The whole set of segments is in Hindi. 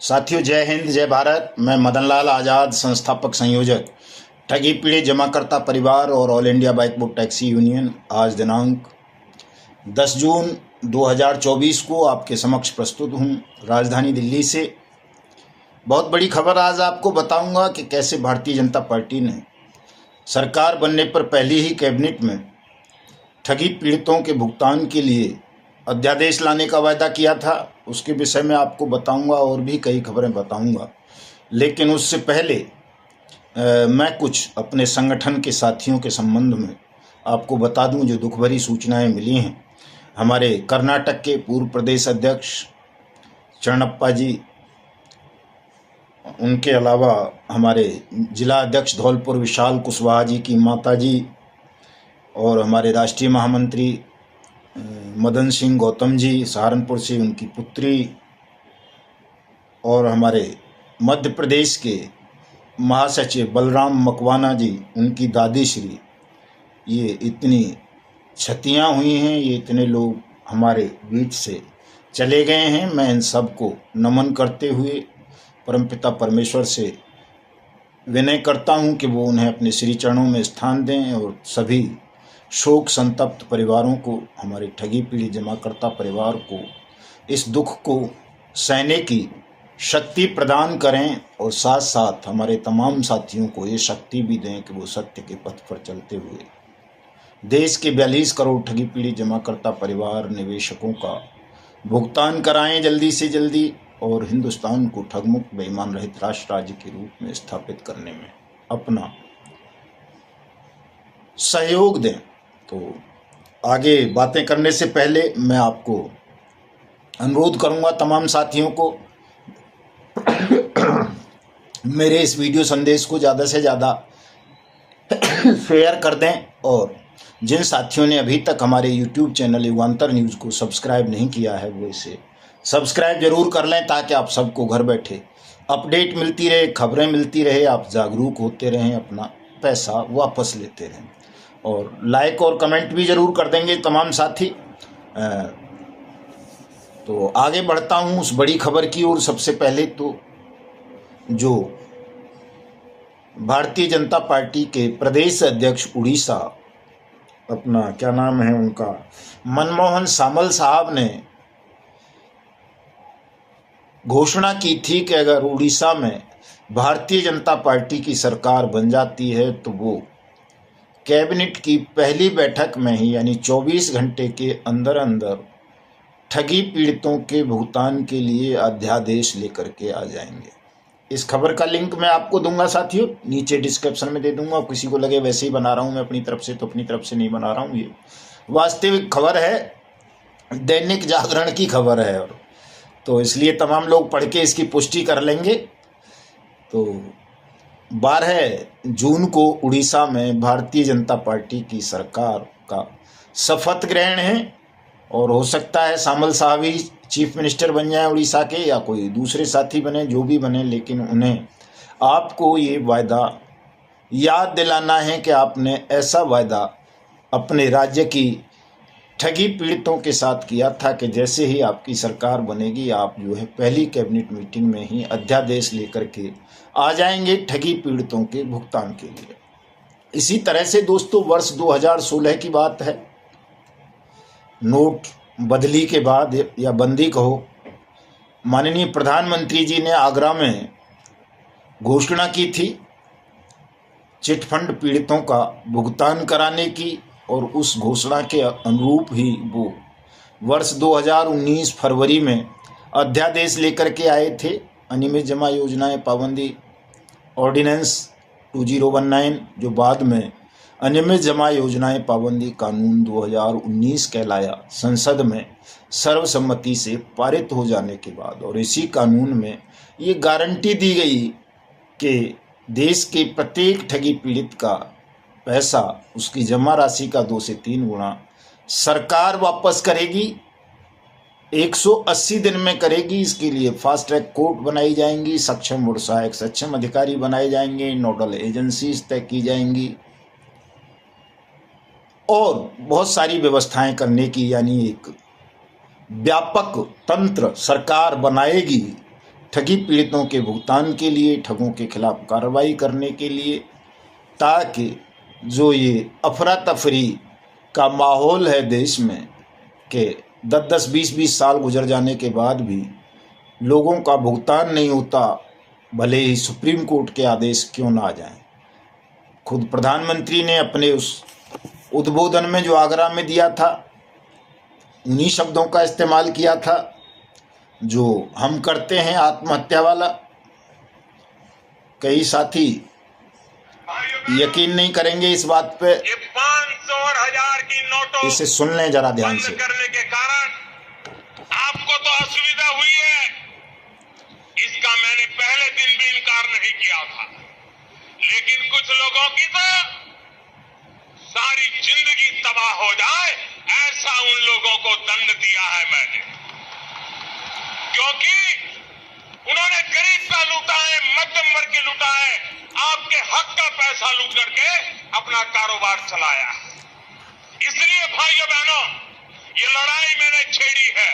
साथियों, जय हिंद, जय भारत। मैं मदन लाल आज़ाद, संस्थापक संयोजक ठगी पीड़ित जमाकर्ता परिवार और all India bike book taxi union, आज दिनांक 10 जून 2024 को आपके समक्ष प्रस्तुत हूँ राजधानी दिल्ली से। बहुत बड़ी खबर आज आपको बताऊंगा कि कैसे भारतीय जनता पार्टी ने सरकार बनने पर पहले ही कैबिनेट में ठगी पीड़ितों के भुगतान के लिए अध्यादेश लाने का वायदा किया था। उसके विषय में आपको बताऊंगा और भी कई खबरें बताऊंगा, लेकिन उससे पहले मैं कुछ अपने संगठन के साथियों के संबंध में आपको बता दूं जो दुख भरी सूचनाएं मिली हैं। हमारे कर्नाटक के पूर्व प्रदेश अध्यक्ष चरणप्पा जी, उनके अलावा हमारे जिला अध्यक्ष धौलपुर विशाल कुशवाहा जी की माता जी और हमारे राष्ट्रीय महामंत्री मदन सिंह गौतम जी सहारनपुर से, उनकी पुत्री, और हमारे मध्य प्रदेश के महासचिव बलराम मकवाना जी, उनकी दादी श्री, ये इतनी क्षतियाँ हुई हैं, ये इतने लोग हमारे बीच से चले गए हैं। मैं इन सबको नमन करते हुए परमपिता परमेश्वर से विनय करता हूँ कि वो उन्हें अपने श्री चरणों में स्थान दें और सभी शोक संतप्त परिवारों को, हमारे ठगी पीड़ित जमाकर्ता परिवार को इस दुख को सहने की शक्ति प्रदान करें और साथ साथ हमारे तमाम साथियों को ये शक्ति भी दें कि वो सत्य के पथ पर चलते हुए देश के 42 करोड़ ठगी पीड़ित जमाकर्ता परिवार निवेशकों का भुगतान कराएं जल्दी से जल्दी और हिंदुस्तान को ठगमुक्त बेईमान रहित राष्ट्र राज्य के रूप में स्थापित करने में अपना सहयोग दें। तो आगे बातें करने से पहले मैं आपको अनुरोध करूंगा तमाम साथियों को मेरे इस वीडियो संदेश को ज़्यादा से ज़्यादा शेयर कर दें और जिन साथियों ने अभी तक हमारे YouTube चैनल युगांतर न्यूज़ को सब्सक्राइब नहीं किया है वो इसे सब्सक्राइब जरूर कर लें, ताकि आप सबको घर बैठे अपडेट मिलती रहे, खबरें मिलती रहे, आप जागरूक होते रहें, अपना पैसा वापस लेते रहें। और लाइक और कमेंट भी ज़रूर कर देंगे तमाम साथी। तो आगे बढ़ता हूँ उस बड़ी खबर की ओर। सबसे पहले तो जो भारतीय जनता पार्टी के प्रदेश अध्यक्ष उड़ीसा, अपना क्या नाम है उनका, मनमोहन सामल साहब ने घोषणा की थी कि अगर उड़ीसा में भारतीय जनता पार्टी की सरकार बन जाती है तो वो कैबिनेट की पहली बैठक में ही, यानी 24 घंटे के अंदर अंदर ठगी पीड़ितों के भुगतान के लिए अध्यादेश लेकर के आ जाएंगे। इस खबर का लिंक मैं आपको दूंगा साथियों, नीचे डिस्क्रिप्शन में दे दूंगा। किसी को लगे वैसे ही बना रहा हूं मैं अपनी तरफ से, तो अपनी तरफ से नहीं बना रहा हूं, ये वास्तविक खबर है, दैनिक जागरण की खबर है, और तो इसलिए तमाम लोग पढ़ के इसकी पुष्टि कर लेंगे। तो 12 जून को उड़ीसा में भारतीय जनता पार्टी की सरकार का शपथ ग्रहण है और हो सकता है सामल साहब ही चीफ मिनिस्टर बन जाए उड़ीसा के, या कोई दूसरे साथी बने, जो भी बने, लेकिन उन्हें आपको ये वायदा याद दिलाना है कि आपने ऐसा वायदा अपने राज्य की ठगी पीड़ितों के साथ किया था कि जैसे ही आपकी सरकार बनेगी आप जो है पहली कैबिनेट मीटिंग में ही अध्यादेश लेकर के आ जाएंगे ठगी पीड़ितों के भुगतान के लिए। इसी तरह से दोस्तों, वर्ष 2016 की बात है, नोट बदली के बाद या बंदी कहो, माननीय प्रधानमंत्री जी ने आगरा में घोषणा की थी चिटफंड पीड़ितों का भुगतान कराने की, और उस घोषणा के अनुरूप ही वो वर्ष 2019 फरवरी में अध्यादेश लेकर के आए थे, अनियमित जमा योजनाएं पाबंदी ऑर्डिनेंस 2019, जो बाद में अनियमित जमा योजनाएं पाबंदी कानून 2019 कहलाया, संसद में सर्वसम्मति से पारित हो जाने के बाद। और इसी कानून में ये गारंटी दी गई कि देश के प्रत्येक ठगी पीड़ित का पैसा, उसकी जमा राशि का 2 से 3 गुना सरकार वापस करेगी, 180 दिन में करेगी। इसके लिए फास्ट ट्रैक कोर्ट बनाई जाएंगी, सक्षम और सहायक सक्षम अधिकारी बनाए जाएंगे, नोडल एजेंसीज तय की जाएंगी और बहुत सारी व्यवस्थाएं करने की, यानी एक व्यापक तंत्र सरकार बनाएगी ठगी पीड़ितों के भुगतान के लिए, ठगों के खिलाफ कार्रवाई करने के लिए, ताकि जो ये अफरा तफरी का माहौल है देश में कि 10-10, 20-20 साल गुजर जाने के बाद भी लोगों का भुगतान नहीं होता, भले ही सुप्रीम कोर्ट के आदेश क्यों ना आ जाएं। खुद प्रधानमंत्री ने अपने उस उद्बोधन में जो आगरा में दिया था, उन्हीं शब्दों का इस्तेमाल किया था जो हम करते हैं, आत्महत्या वाला। कई साथी यकीन नहीं करेंगे इस बात पे, ये 500 और 1000 की नोटों इसे सुन लें जरा ध्यान बंद से। करने के कारण आपको तो असुविधा हुई है, इसका मैंने पहले दिन भी इनकार नहीं किया था, लेकिन कुछ लोगों की तो सारी जिंदगी तबाह हो जाए ऐसा उन लोगों को दंड दिया है मैंने, क्योंकि उन्होंने गरीब का लूटा है, मध्यम वर्ग के लूटा है, आपके हक का पैसा लूट करके अपना कारोबार चलाया। इसलिए भाइयों बहनों, ये लड़ाई मैंने छेड़ी है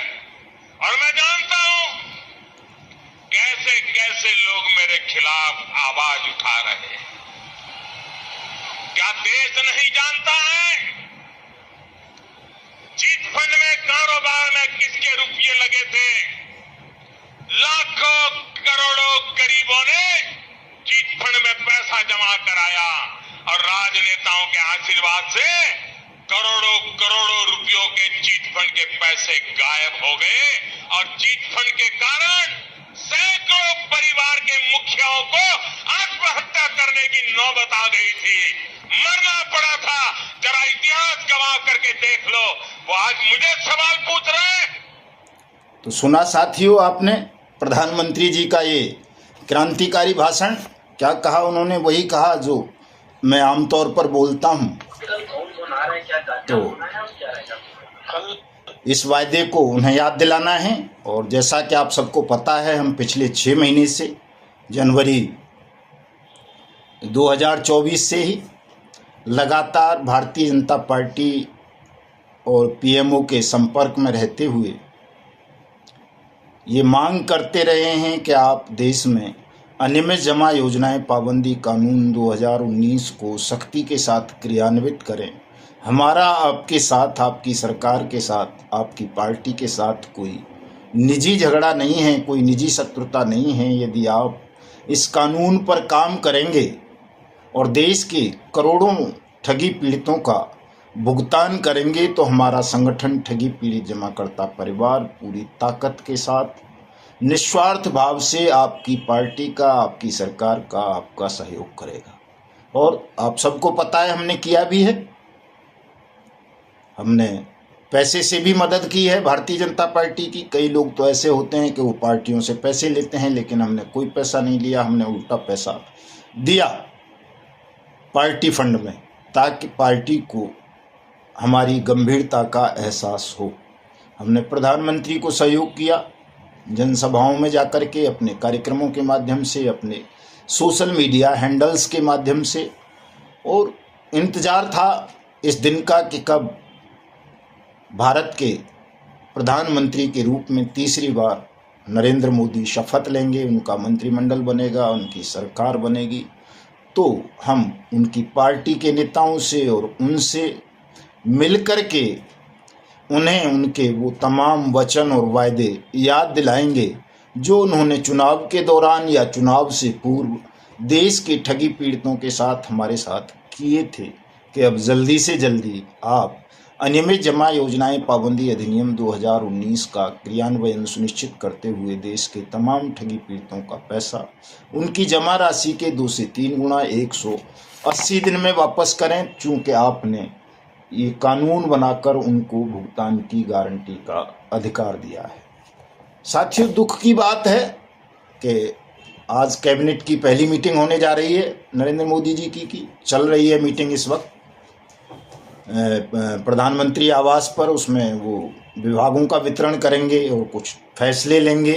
और मैं जानता हूं कैसे कैसे लोग मेरे खिलाफ आवाज उठा रहे हैं। क्या देश नहीं जानता है चिट फंड में कारोबार में किसके रुपये लगे थे? लाखों करोड़ों गरीबों ने चिट फंड में पैसा जमा कराया और राजनेताओं के आशीर्वाद से करोड़ों करोड़ों रुपयों के चिट फंड के पैसे गायब हो गए और चिट फंड के कारण सैकड़ों परिवार के मुखियाओं को आत्महत्या करने की नौबत आ गई थी, मरना पड़ा था। जरा इतिहास गवाह करके देख लो, वो आज मुझे सवाल पूछ रहे हैं। तो सुना साथियों आपने प्रधानमंत्री जी का ये क्रांतिकारी भाषण। क्या कहा उन्होंने? वही कहा जो मैं आमतौर पर बोलता हूँ। तो इस वायदे को उन्हें याद दिलाना है। और जैसा कि आप सबको पता है, हम पिछले 6 महीने से, जनवरी 2024 से ही लगातार भारतीय जनता पार्टी और पीएमओ के संपर्क में रहते हुए ये मांग करते रहे हैं कि आप देश में अनियमित जमा योजनाएं पाबंदी कानून 2019 को सख्ती के साथ क्रियान्वित करें। हमारा आपके साथ, आपकी सरकार के साथ, आपकी पार्टी के साथ कोई निजी झगड़ा नहीं है, कोई निजी शत्रुता नहीं है। यदि आप इस कानून पर काम करेंगे और देश के करोड़ों ठगी पीड़ितों का भुगतान करेंगे तो हमारा संगठन ठगी पीड़ित जमाकर्ता परिवार पूरी ताकत के साथ निस्वार्थ भाव से आपकी पार्टी का, आपकी सरकार का, आपका सहयोग करेगा। और आप सबको पता है हमने किया भी है। हमने पैसे से भी मदद की है भारतीय जनता पार्टी की। कई लोग तो ऐसे होते हैं कि वो पार्टियों से पैसे लेते हैं, लेकिन हमने कोई पैसा नहीं लिया। हमने उल्टा पैसा दिया पार्टी फंड में, ताकि पार्टी को हमारी गंभीरता का एहसास हो। हमने प्रधानमंत्री को सहयोग किया जनसभाओं में जाकर के, अपने कार्यक्रमों के माध्यम से, अपने सोशल मीडिया हैंडल्स के माध्यम से। और इंतज़ार था इस दिन का कि कब भारत के प्रधानमंत्री के रूप में तीसरी बार नरेंद्र मोदी शपथ लेंगे, उनका मंत्रिमंडल बनेगा, उनकी सरकार बनेगी, तो हम उनकी पार्टी के नेताओं से और उनसे मिलकर के उन्हें उनके वो तमाम वचन और वायदे याद दिलाएंगे जो उन्होंने चुनाव के दौरान या चुनाव से पूर्व देश के ठगी पीड़ितों के साथ हमारे साथ किए थे, कि अब जल्दी से जल्दी आप अनियमित जमा योजनाएं पाबंदी अधिनियम 2019 का क्रियान्वयन सुनिश्चित करते हुए देश के तमाम ठगी पीड़ितों का पैसा उनकी जमा राशि के 2 से 3 गुना 180 दिन में वापस करें, चूँकि आपने ये कानून बनाकर उनको भुगतान की गारंटी का अधिकार दिया है। साथियों, दुख की बात है कि आज कैबिनेट की पहली मीटिंग होने जा रही है नरेंद्र मोदी जी की चल रही है मीटिंग इस वक्त प्रधानमंत्री आवास पर। उसमें वो विभागों का वितरण करेंगे और कुछ फैसले लेंगे।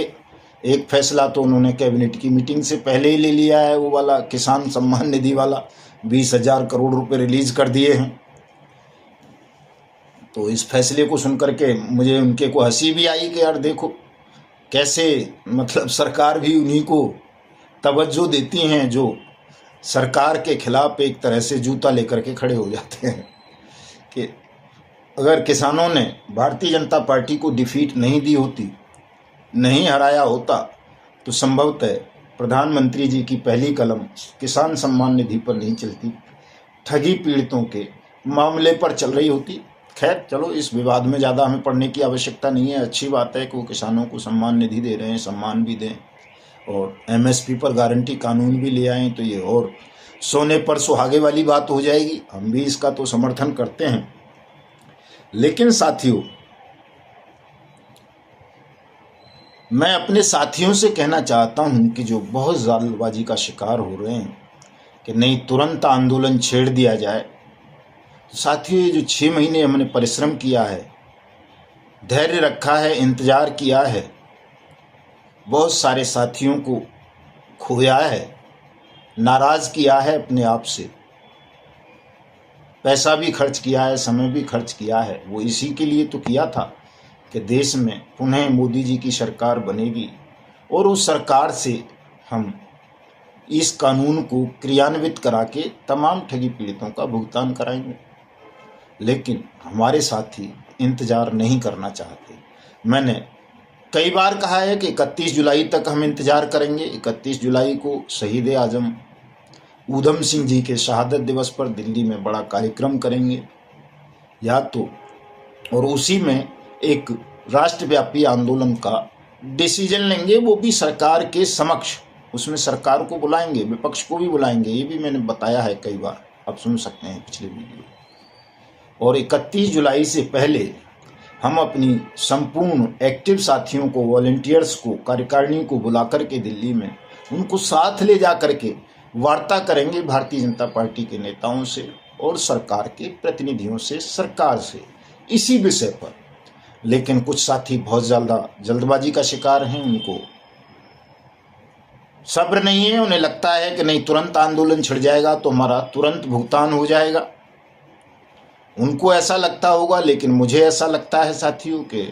एक फैसला तो उन्होंने कैबिनेट की मीटिंग से पहले ही ले लिया है, वो वाला किसान सम्मान निधि वाला 20,000 करोड़ रुपए रिलीज कर दिए हैं। तो इस फैसले को सुनकर के मुझे उनके को हंसी भी आई कि यार देखो, कैसे मतलब सरकार भी उन्हीं को तवज्जो देती हैं जो सरकार के खिलाफ एक तरह से जूता लेकर के खड़े हो जाते हैं कि अगर किसानों ने भारतीय जनता पार्टी को डिफीट नहीं दी होती, नहीं हराया होता, तो संभवतः प्रधानमंत्री जी की पहली कलम किसान सम्मान निधि पर नहीं चलती, ठगी पीड़ितों के मामले पर चल रही होती। खैर चलो, इस विवाद में ज़्यादा हमें पढ़ने की आवश्यकता नहीं है। अच्छी बात है कि वो किसानों को सम्मान निधि दे रहे हैं, सम्मान भी दें और एमएसपी पर गारंटी कानून भी ले आएँ, तो ये और सोने पर सुहागे वाली बात हो जाएगी। हम भी इसका तो समर्थन करते हैं। लेकिन साथियों, मैं अपने साथियों से कहना चाहता हूं कि जो बहुत जल्दबाजी का शिकार हो रहे हैं कि नहीं तुरंत आंदोलन छेड़ दिया जाए। साथियों, ये जो 6 महीने हमने परिश्रम किया है, धैर्य रखा है, इंतजार किया है, बहुत सारे साथियों को खोया है, नाराज किया है अपने आप से, पैसा भी खर्च किया है, समय भी खर्च किया है, वो इसी के लिए तो किया था कि देश में पुनः मोदी जी की सरकार बनेगी और उस सरकार से हम इस कानून को क्रियान्वित करा के तमाम ठगी पीड़ितों का भुगतान कराएंगे। लेकिन हमारे साथी इंतज़ार नहीं करना चाहते। मैंने कई बार कहा है कि 31 जुलाई तक हम इंतज़ार करेंगे। 31 जुलाई को शहीद आजम ऊधम सिंह जी के शहादत दिवस पर दिल्ली में बड़ा कार्यक्रम करेंगे या तो, और उसी में एक राष्ट्रव्यापी आंदोलन का डिसीजन लेंगे, वो भी सरकार के समक्ष। उसमें सरकार को बुलाएंगे, विपक्ष को भी बुलाएंगे, ये भी मैंने बताया है कई बार, आप सुन सकते हैं पिछले वीडियो। और 31 जुलाई से पहले हम अपनी संपूर्ण एक्टिव साथियों को, वॉलंटियर्स को, कार्यकारिणी को बुला करके दिल्ली में उनको साथ ले जा करके वार्ता करेंगे भारतीय जनता पार्टी के नेताओं से और सरकार के प्रतिनिधियों से, सरकार से, इसी विषय पर। लेकिन कुछ साथी बहुत ज़्यादा जल्दबाजी का शिकार हैं, उनको सब्र नहीं है, उन्हें लगता है कि नहीं तुरंत आंदोलन छिड़ जाएगा तो हमारा तुरंत भुगतान हो जाएगा। उनको ऐसा लगता होगा, लेकिन मुझे ऐसा लगता है साथियों कि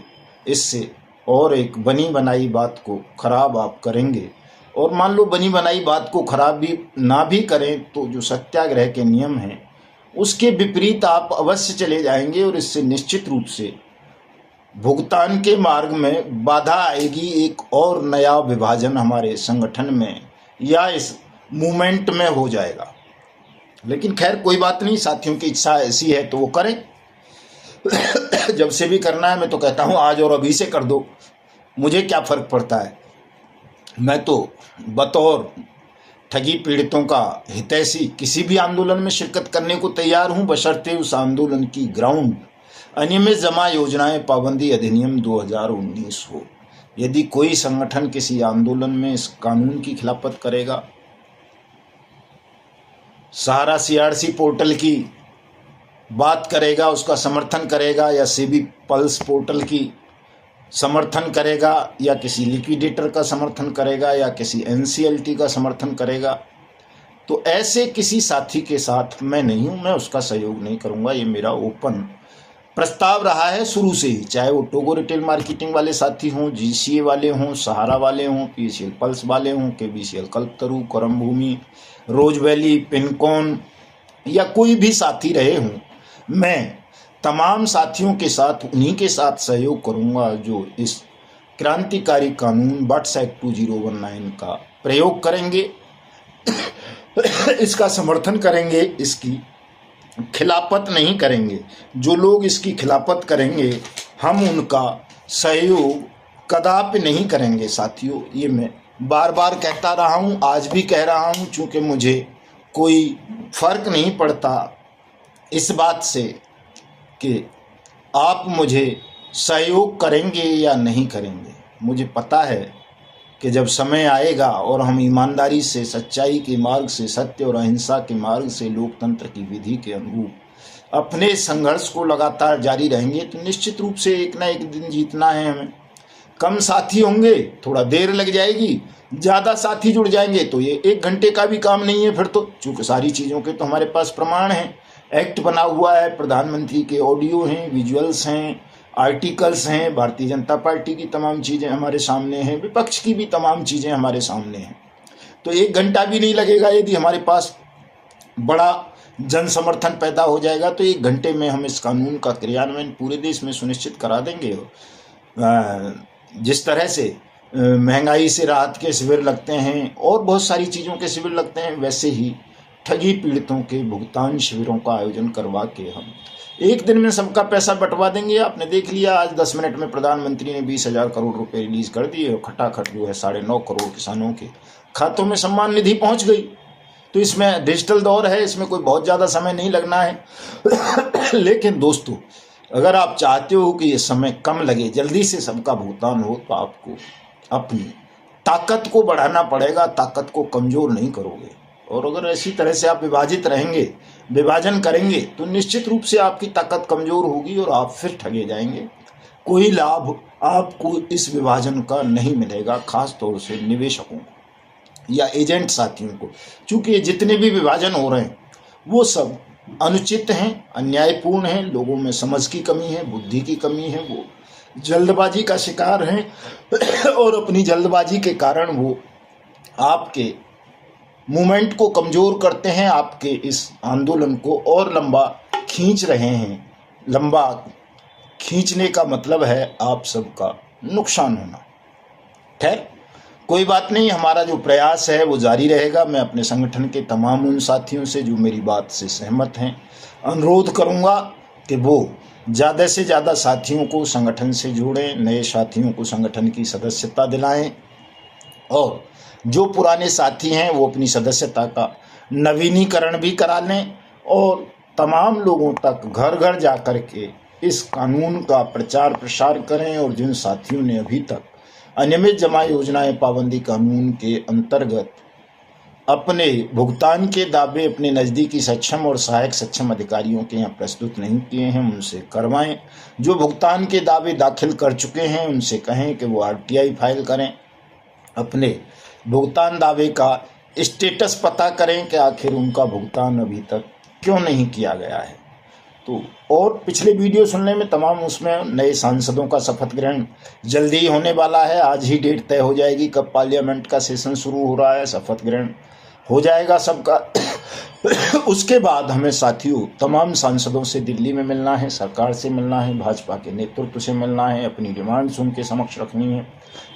इससे और एक बनी बनाई बात को खराब आप करेंगे। और मान लो बनी बनाई बात को खराब भी ना भी करें तो जो सत्याग्रह के नियम हैं उसके विपरीत आप अवश्य चले जाएंगे और इससे निश्चित रूप से भुगतान के मार्ग में बाधा आएगी। एक और नया विभाजन हमारे संगठन में या इस मूवमेंट में हो जाएगा। लेकिन खैर कोई बात नहीं, साथियों की इच्छा ऐसी है तो वो करें। जब से भी करना है मैं तो कहता हूँ आज और अभी से कर दो, मुझे क्या फ़र्क पड़ता है। मैं तो बतौर ठगी पीड़ितों का हितैषी किसी भी आंदोलन में शिरकत करने को तैयार हूँ, बशर्ते उस आंदोलन की ग्राउंड अनियमित जमा योजनाएं पाबंदी अधिनियम 2019 हो। यदि कोई संगठन किसी आंदोलन में इस कानून की खिलाफत करेगा, सहारा सीआरसी पोर्टल की बात करेगा, उसका समर्थन करेगा, या सीबी पल्स पोर्टल की समर्थन करेगा, या किसी लिक्विडेटर का समर्थन करेगा, या किसी एनसीएलटी का समर्थन करेगा, तो ऐसे किसी साथी के साथ मैं नहीं हूँ, मैं उसका सहयोग नहीं करूँगा। ये मेरा ओपन प्रस्ताव रहा है शुरू से ही, चाहे वो टोगो रिटेल मार्केटिंग वाले साथी हों, जीसीए वाले हों, सहारा वाले हों, पीसीएल पल्स वाले हों, केबीसीएल कल्पतरू, करम भूमि, रोज वैली, पिनकॉन, या कोई भी साथी रहे हों। मैं तमाम साथियों के साथ उन्हीं के साथ सहयोग करूंगा जो इस क्रांतिकारी कानून बट्स एक्ट 2019 का प्रयोग करेंगे, इसका समर्थन करेंगे, इसकी खिलाफत नहीं करेंगे। जो लोग इसकी खिलाफत करेंगे हम उनका सहयोग कदापि नहीं करेंगे। साथियों, ये मैं बार बार कहता रहा हूँ, आज भी कह रहा हूँ, चूँकि मुझे कोई फर्क नहीं पड़ता इस बात से कि आप मुझे सहयोग करेंगे या नहीं करेंगे। मुझे पता है कि जब समय आएगा और हम ईमानदारी से, सच्चाई के मार्ग से, सत्य और अहिंसा के मार्ग से, लोकतंत्र की विधि के अनुरूप अपने संघर्ष को लगातार जारी रहेंगे, तो निश्चित रूप से एक ना एक दिन जीतना है हमें। कम साथी होंगे, थोड़ा देर लग जाएगी, ज़्यादा साथी जुड़ जाएंगे तो ये 1 घंटे का भी काम नहीं है फिर तो, चूँकि सारी चीज़ों के तो हमारे पास प्रमाण हैं, एक्ट बना हुआ है, प्रधानमंत्री के ऑडियो हैं, विजुअल्स हैं, आर्टिकल्स हैं, भारतीय जनता पार्टी की तमाम चीज़ें हमारे सामने हैं, विपक्ष की भी तमाम चीज़ें हमारे सामने हैं। तो 1 घंटा भी नहीं लगेगा, यदि हमारे पास बड़ा जन समर्थन पैदा हो जाएगा तो 1 घंटे में हम इस कानून का क्रियान्वयन पूरे देश में सुनिश्चित करा देंगे। जिस तरह से महंगाई से राहत के शिविर लगते हैं और बहुत सारी चीज़ों के शिविर लगते हैं, वैसे ही ठगी पीड़ितों के भुगतान शिविरों का आयोजन करवा के हम 1 दिन में सबका पैसा बंटवा देंगे। आपने देख लिया, आज 10 मिनट में प्रधानमंत्री ने 20,000 करोड़ रुपए रिलीज कर दिए और खटाखट जो है 9.5 करोड़ किसानों के खातों में सम्मान निधि पहुंच गई। तो इसमें डिजिटल दौर है, इसमें कोई बहुत ज़्यादा समय नहीं लगना है। लेकिन दोस्तों, अगर आप चाहते हो कि ये समय कम लगे, जल्दी से सबका भुगतान हो, तो आपको अपनी ताकत को बढ़ाना पड़ेगा, ताकत को कमज़ोर नहीं करोगे। और अगर ऐसी तरह से आप विभाजित रहेंगे, विभाजन करेंगे, तो निश्चित रूप से आपकी ताकत कमज़ोर होगी और आप फिर ठगे जाएंगे। कोई लाभ आपको इस विभाजन का नहीं मिलेगा, खास तौर से निवेशकों को या एजेंट साथियों को, क्योंकि जितने भी विभाजन हो रहे हैं वो सब अनुचित हैं, अन्यायपूर्ण हैं, लोगों में समझ की कमी है, बुद्धि की कमी है, वो जल्दबाजी का शिकार हैं और अपनी जल्दबाजी के कारण वो आपके मूवमेंट को कमज़ोर करते हैं, आपके इस आंदोलन को और लंबा खींच रहे हैं। लंबा खींचने का मतलब है आप सबका नुकसान होना। खैर, कोई बात नहीं, हमारा जो प्रयास है वो जारी रहेगा। मैं अपने संगठन के तमाम उन साथियों से जो मेरी बात से सहमत हैं अनुरोध करूंगा कि वो ज़्यादा से ज़्यादा साथियों को संगठन से जोड़ें, नए साथियों को संगठन की सदस्यता दिलाएं और जो पुराने साथी हैं वो अपनी सदस्यता का नवीनीकरण भी करा लें और तमाम लोगों तक घर घर जा कर के इस कानून का प्रचार प्रसार करें। और जिन साथियों ने अभी तक अनियमित जमा योजनाएं पाबंदी कानून के अंतर्गत अपने भुगतान के दावे अपने नज़दीकी सक्षम और सहायक सक्षम अधिकारियों के यहाँ प्रस्तुत नहीं किए हैं, उनसे करवाएं। जो भुगतान के दावे दाखिल कर चुके हैं उनसे कहें कि वो RTI फाइल करें, अपने भुगतान दावे का स्टेटस पता करें कि आखिर उनका भुगतान अभी तक क्यों नहीं किया गया है। तो और पिछले वीडियो सुनने में तमाम उसमें नए सांसदों का शपथ ग्रहण जल्दी ही होने वाला है। आज ही डेट तय हो जाएगी कब पार्लियामेंट का सेशन शुरू हो रहा है, शपथ ग्रहण हो जाएगा सबका। उसके बाद हमें साथियों तमाम सांसदों से दिल्ली में मिलना है, सरकार से मिलना है, भाजपा के नेतृत्व से मिलना है, अपनी डिमांड्स उनके समक्ष रखनी है।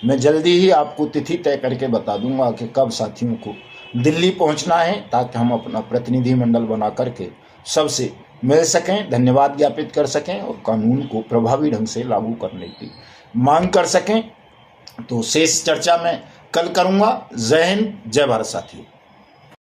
मैं जल्दी ही आपको तिथि तय करके बता दूंगा कि कब साथियों को दिल्ली पहुंचना है, ताकि हम अपना प्रतिनिधिमंडल बना करके सबसे मिल सकें, धन्यवाद ज्ञापित कर सकें और कानून को प्रभावी ढंग से लागू करने की मांग कर सकें। तो शेष चर्चा मैं कल करूंगा। जय हिंद, जय भारत साथियों।